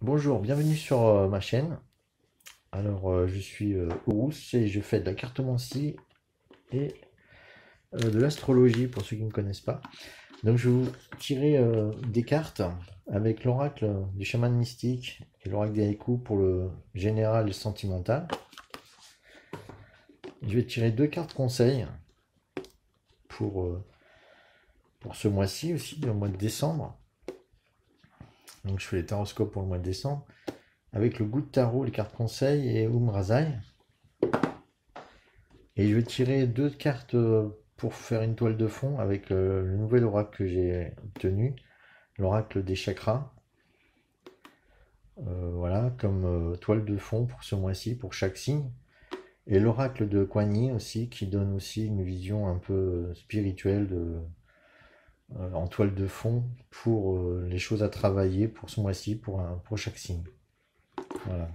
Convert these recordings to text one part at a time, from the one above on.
Bonjour, bienvenue sur ma chaîne. Alors, je suis Horus et je fais de la cartomancie et de l'astrologie pour ceux qui ne connaissent pas. Donc, je vais vous tirer des cartes avec l'oracle du chaman mystique et l'oracle des haïkus pour le général et sentimental. Je vais tirer deux cartes conseils pour, euh, pour ce mois-ci aussi, le mois de décembre. Donc, je fais les taroscopes pour le mois de décembre avec le goût de tarot, les cartes conseils et Umrazai. Et je vais tirer deux cartes pour faire une toile de fond avec le nouvel oracle que j'ai obtenu, l'oracle des chakras. Voilà, comme toile de fond pour ce mois-ci, pour chaque signe. Et l'oracle de Kuan Yin aussi, qui donne aussi une vision un peu spirituelle en toile de fond pour les choses à travailler pour ce mois-ci, pour chaque signe. Voilà.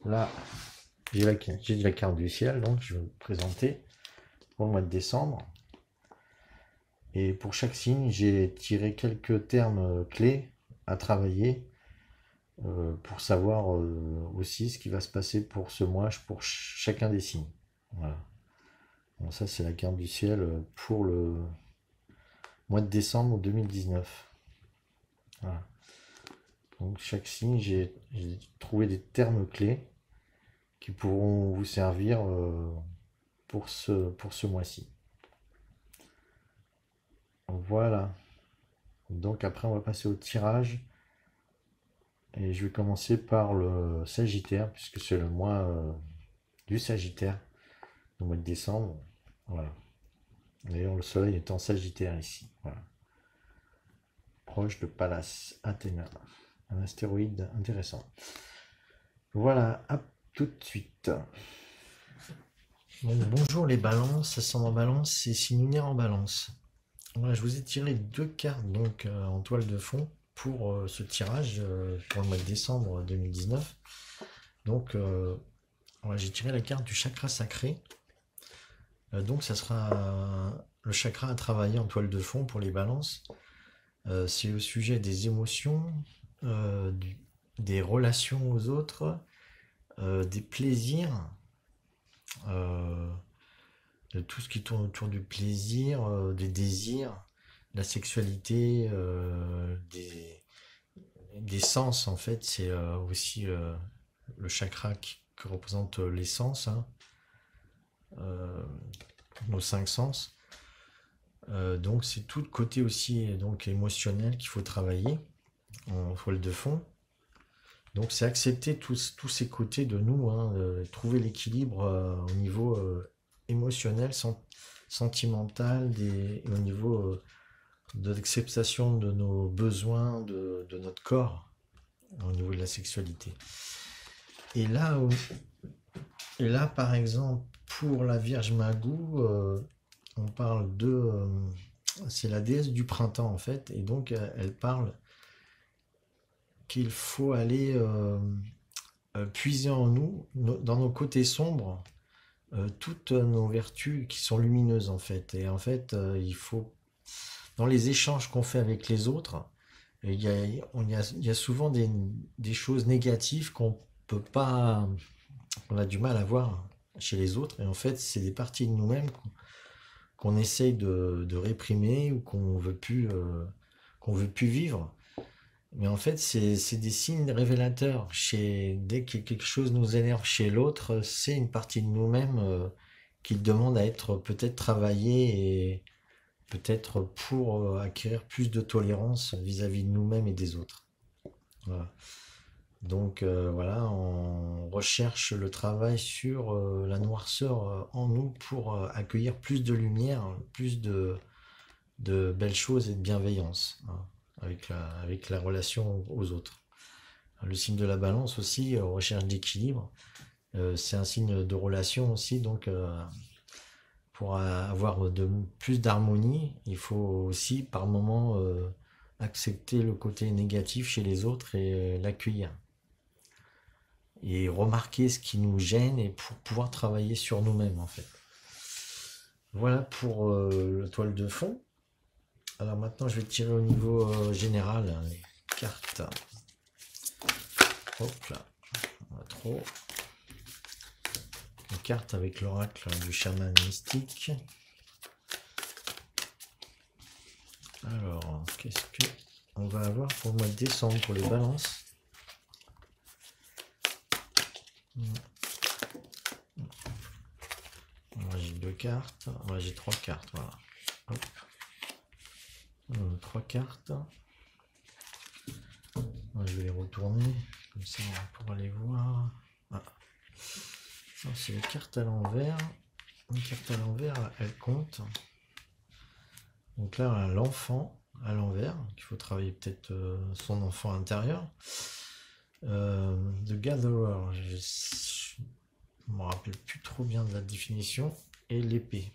Là, j'ai la carte du ciel, donc je vais vous présenter pour le mois de décembre. Et pour chaque signe, j'ai tiré quelques termes clés à travailler pour savoir aussi ce qui va se passer pour ce mois, pour chacun des signes. Voilà. Bon, ça, c'est la carte du ciel pour le mois de décembre 2019. Voilà. Donc, chaque signe, j'ai trouvé des termes clés qui pourront vous servir pour ce mois-ci. Voilà. Donc, après, on va passer au tirage. Et je vais commencer par le Sagittaire, puisque c'est le mois du Sagittaire, le mois de décembre. Voilà. D'ailleurs, le soleil est en Sagittaire ici. Voilà. Proche de Pallas Athéna. Un astéroïde intéressant. Voilà, à tout de suite. Donc, bonjour les balances, ascendant en balance et signe lunaire en balance. Voilà, je vous ai tiré deux cartes donc en toile de fond pour ce tirage pour le mois de décembre 2019. Donc, voilà, j'ai tiré la carte du chakra sacré. Donc ça sera le chakra à travailler en toile de fond pour les balances. C'est le sujet des émotions, des relations aux autres, des plaisirs, euh, de tout ce qui tourne autour du plaisir, des désirs, la sexualité, des sens en fait. C'est aussi le chakra qui représente les sens, hein, euh, nos cinq sens. Donc c'est tout le côté aussi donc émotionnel qu'il faut travailler en toile de fond. Donc c'est accepter tous ces côtés de nous, hein, trouver l'équilibre au niveau émotionnel, sentimental, et au niveau de l'acceptation de nos besoins, de notre corps, au niveau de la sexualité. Et là, et là par exemple, pour la Vierge Magou, on parle c'est la déesse du printemps en fait, et donc elle parle qu'il faut aller puiser en nous, dans nos côtés sombres, toutes nos vertus qui sont lumineuses en fait. Et en fait, il faut, dans les échanges qu'on fait avec les autres, il y a souvent des choses négatives qu'on peut pas, on a du mal à voir chez les autres. Et en fait, c'est des parties de nous-mêmes qu'on essaye de réprimer ou qu'on veut plus vivre. Mais en fait, c'est des signes révélateurs. Dès que quelque chose nous énerve chez l'autre, c'est une partie de nous-mêmes qui demande à être peut-être travaillée et peut-être pour acquérir plus de tolérance vis-à-vis de nous-mêmes et des autres. Voilà. Donc voilà, on recherche le travail sur la noirceur en nous pour accueillir plus de lumière, plus de belles choses et de bienveillance, hein, avec la relation aux autres. Le signe de la balance aussi, recherche d'équilibre. C'est un signe de relation aussi, donc pour avoir plus d'harmonie, il faut aussi par moment accepter le côté négatif chez les autres et l'accueillir. Et remarquer ce qui nous gêne et pour pouvoir travailler sur nous-mêmes en fait. Voilà pour la toile de fond. Alors maintenant, je vais tirer au niveau général hein, les cartes. Hop là, pas trop. Les cartes avec l'oracle du chaman mystique. Alors, qu'est-ce que on va avoir pour le mois de décembre pour les balances? Moi j'ai 2 cartes, moi j'ai 3 cartes, voilà. Hop. 3 cartes. Moi, je vais les retourner, comme ça on pourra les voir. Ah. C'est les cartes à l'envers. Une carte à l'envers, elle compte. Donc là, l'enfant à l'envers, qu'il faut travailler peut-être son enfant intérieur. The Gatherer, je ne me rappelle plus trop bien de la définition. Et l'épée.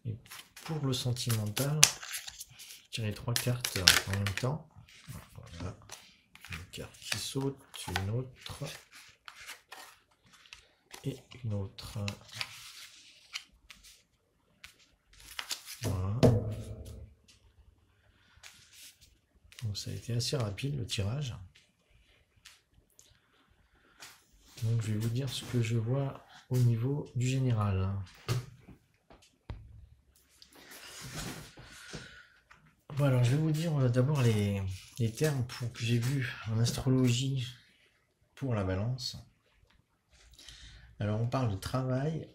Et pour le sentimental, tirer 3 cartes en même temps. Voilà. Une carte qui saute, une autre. Et une autre. Voilà. Donc ça a été assez rapide le tirage. Donc je vais vous dire ce que je vois au niveau du général. Bon, alors je vais vous dire d'abord les termes que j'ai vus en astrologie pour la balance. Alors on parle de travail,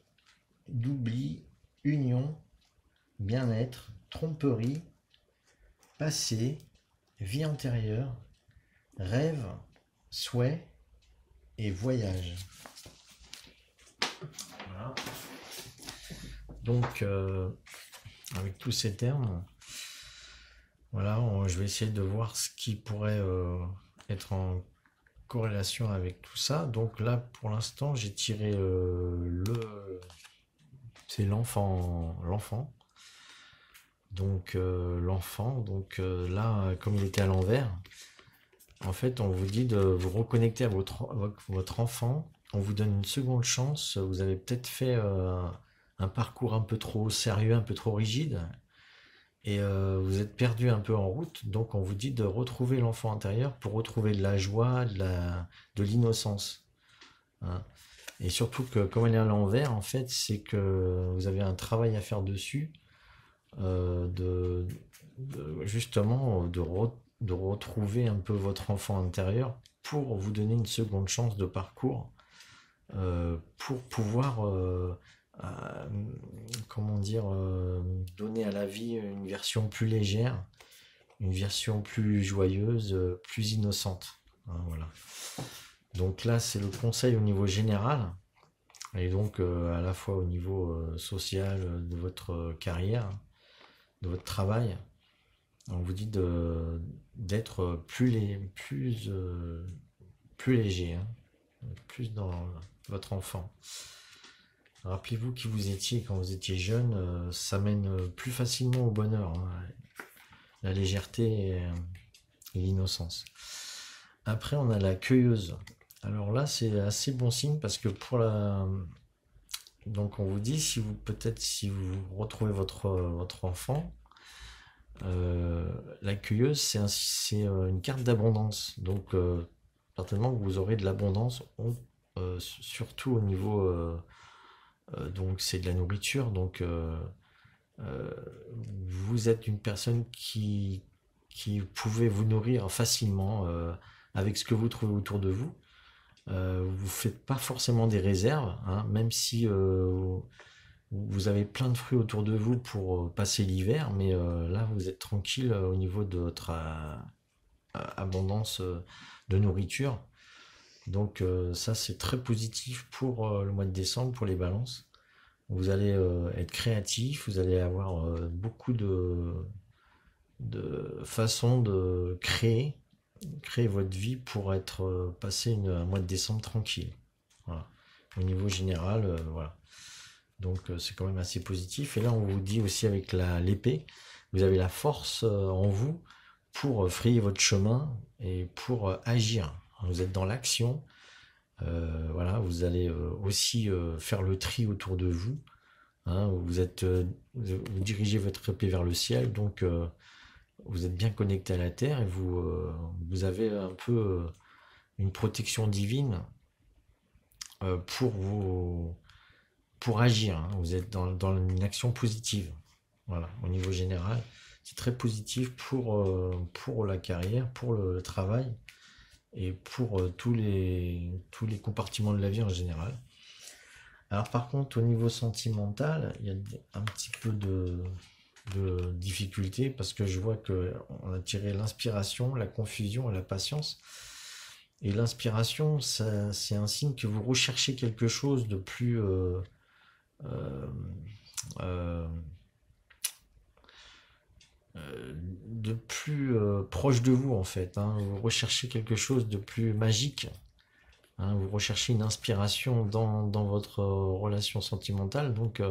d'oubli, union, bien-être, tromperie, passé, vie antérieure, rêve, souhait et voyage. Voilà. Donc avec tous ces termes, voilà, je vais essayer de voir ce qui pourrait être en corrélation avec tout ça. Donc là, pour l'instant, j'ai tiré c'est l'enfant. Donc l'enfant, donc là, comme il était à l'envers, en fait, on vous dit de vous reconnecter à votre enfant. On vous donne une seconde chance. Vous avez peut-être fait un parcours un peu trop sérieux, un peu trop rigide. Et vous êtes perdu un peu en route, donc on vous dit de retrouver l'enfant intérieur pour retrouver de la joie, de l'innocence. Hein. Et surtout que comme elle est à l'envers, en fait, c'est que vous avez un travail à faire dessus, justement de retrouver un peu votre enfant intérieur pour vous donner une seconde chance de parcours, pour pouvoir comment dire, donner à la vie une version plus légère, une version plus joyeuse, plus innocente. Hein, voilà. Donc là, c'est le conseil au niveau général, et donc à la fois au niveau social de votre carrière, de votre travail. On vous dit d'être plus léger, hein, plus dans votre enfant. Rappelez-vous qui vous étiez quand vous étiez jeune, ça mène plus facilement au bonheur, hein, la légèreté et l'innocence. Après, on a la cueilleuse. Alors là, c'est assez bon signe parce que donc on vous dit, si vous retrouvez votre enfant, la cueilleuse, c'est une carte d'abondance. Donc, certainement que vous aurez de l'abondance, surtout au niveau... donc c'est de la nourriture, donc vous êtes une personne qui pouvez vous nourrir facilement avec ce que vous trouvez autour de vous. Vous faites pas forcément des réserves, hein, même si vous avez plein de fruits autour de vous pour passer l'hiver, mais là vous êtes tranquille au niveau de votre abondance de nourriture. Donc ça c'est très positif pour le mois de décembre, pour les balances. Vous allez être créatif, vous allez avoir beaucoup de façons de créer votre vie pour être passer un mois de décembre tranquille. Voilà. Au niveau général, voilà. Donc c'est quand même assez positif. Et là on vous dit aussi avec l'épée, vous avez la force en vous pour frayer votre chemin et pour agir. Vous êtes dans l'action. Voilà, vous allez aussi faire le tri autour de vous. hein, vous dirigez votre épée vers le ciel, donc vous êtes bien connecté à la Terre et vous avez un peu une protection divine euh, pour vous, pour agir, hein. Vous êtes dans une action positive. Voilà, au niveau général, c'est très positif pour la carrière, pour le travail et pour tous les compartiments de la vie en général. Alors par contre, au niveau sentimental, il y a un petit peu de difficulté parce que je vois qu'on a tiré l'inspiration, la confusion et la patience. Et l'inspiration, c'est un signe que vous recherchez quelque chose euh, euh, de plus proche de vous en fait, hein. Vous recherchez quelque chose de plus magique, hein. Vous recherchez une inspiration dans votre relation sentimentale, donc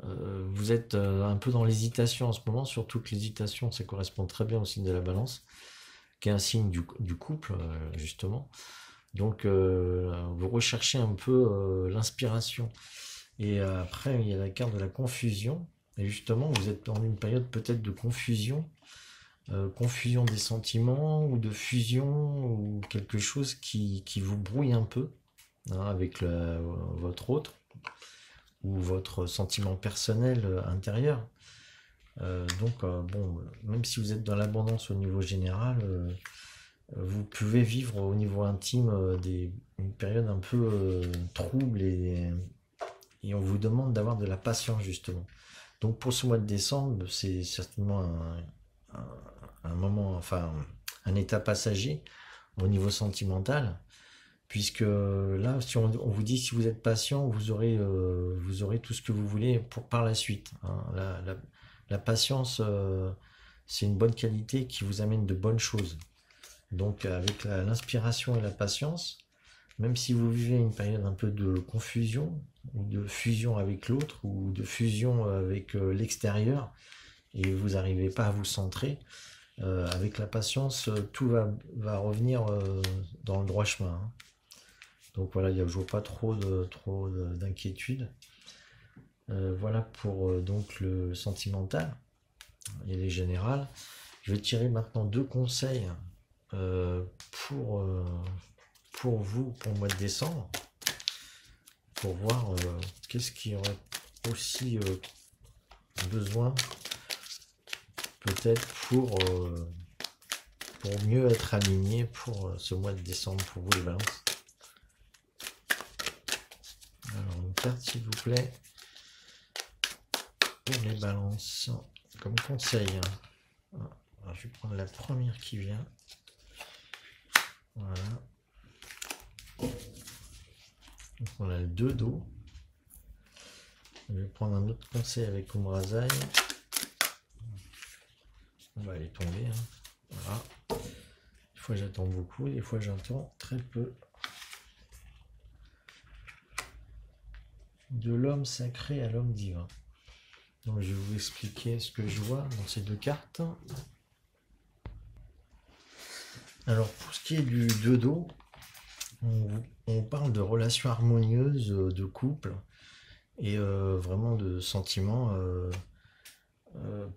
vous êtes un peu dans l'hésitation en ce moment, surtout que l'hésitation ça correspond très bien au signe de la balance, qui est un signe du couple justement. Donc vous recherchez un peu l'inspiration. Et après il y a la carte de la confusion. Et justement, vous êtes dans une période peut-être de confusion, confusion des sentiments ou de fusion ou quelque chose qui vous brouille un peu, hein, avec votre autre ou votre sentiment personnel intérieur. Donc, bon, même si vous êtes dans l'abondance au niveau général, vous pouvez vivre au niveau intime une période un peu trouble et on vous demande d'avoir de la patience justement. Donc pour ce mois de décembre, c'est certainement un moment, enfin un état passager au niveau sentimental, puisque là, si on vous dit si vous êtes patient, vous aurez tout ce que vous voulez par la suite, hein. La patience, c'est une bonne qualité qui vous amène de bonnes choses. Donc avec l'inspiration et la patience, même si vous vivez une période un peu de confusion, ou de fusion avec l'autre, ou de fusion avec l'extérieur, et vous n'arrivez pas à vous centrer, avec la patience, tout va revenir dans le droit chemin, hein. Donc voilà, je ne vois pas trop d'inquiétude. Voilà pour donc le sentimental et les générales. Je vais tirer maintenant deux conseils euh, pour, euh, pour vous pour le mois de décembre, pour voir qu'est-ce qui aurait aussi besoin peut-être pour mieux être aligné pour ce mois de décembre pour vous les balances. Alors une carte s'il vous plaît pour les balances comme conseil, hein. Alors, je vais prendre la première qui vient. Voilà. Donc on a le 2 d'eau. Je vais prendre un autre conseil avec Omrazaï. On va aller tomber, hein. Voilà. Des fois j'attends beaucoup, des fois j'attends très peu. De l'homme sacré à l'homme divin. Donc je vais vous expliquer ce que je vois dans ces deux cartes. Alors pour ce qui est du 2 d'eau, on parle de relations harmonieuses, de couple et vraiment de sentiments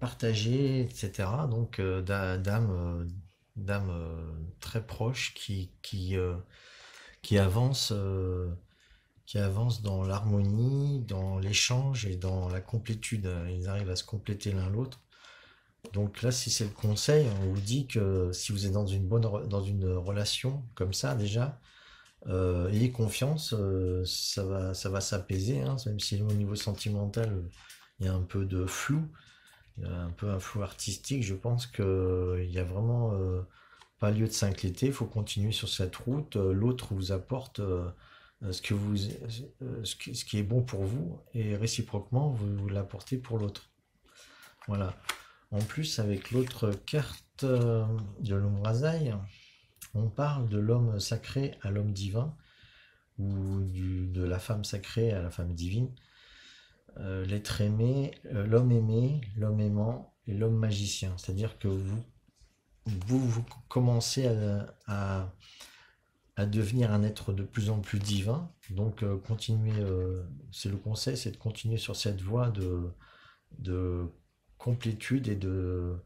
partagés, etc. Donc d'âmes très proches qui avancent dans l'harmonie, dans l'échange et dans la complétude. Ils arrivent à se compléter l'un l'autre. Donc là, si c'est le conseil, on vous dit que si vous êtes dans dans une relation comme ça déjà, ayez confiance, ça va s'apaiser, hein, même si au niveau sentimental, il y a un peu de flou, il y a un peu un flou artistique. Je pense qu'il y a vraiment pas lieu de s'inquiéter. Il faut continuer sur cette route. L'autre vous apporte ce qui est bon pour vous et réciproquement, vous l'apportez pour l'autre. Voilà. En plus, avec l'autre carte de l'Omrazaï, on parle de l'homme sacré à l'homme divin, ou de la femme sacrée à la femme divine, l'être aimé, l'homme aimant et l'homme magicien. C'est-à-dire que vous commencez à devenir un être de plus en plus divin. Donc continuer, c'est le conseil, c'est de continuer sur cette voie de complétude et euh,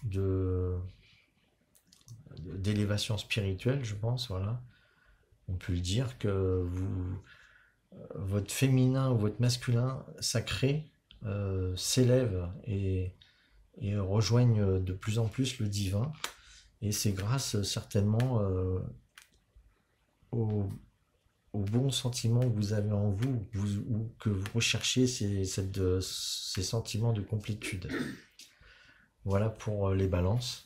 de d'élévation spirituelle, je pense, voilà. On peut le dire que votre féminin ou votre masculin sacré s'élève et rejoignent de plus en plus le divin. Et c'est grâce certainement au, au bon sentiment que vous avez en vous, ou que vous recherchez ces sentiments de complétude. Voilà pour les balances.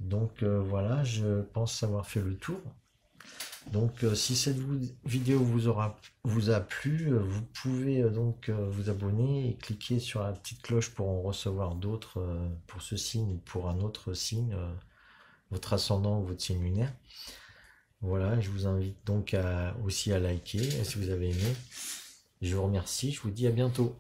Donc voilà, je pense avoir fait le tour. Donc si cette vidéo vous a plu, vous pouvez donc vous abonner et cliquer sur la petite cloche pour en recevoir d'autres pour ce signe ou pour un autre signe, votre ascendant ou votre signe lunaire. Voilà, je vous invite donc aussi à liker si vous avez aimé. Je vous remercie, je vous dis à bientôt.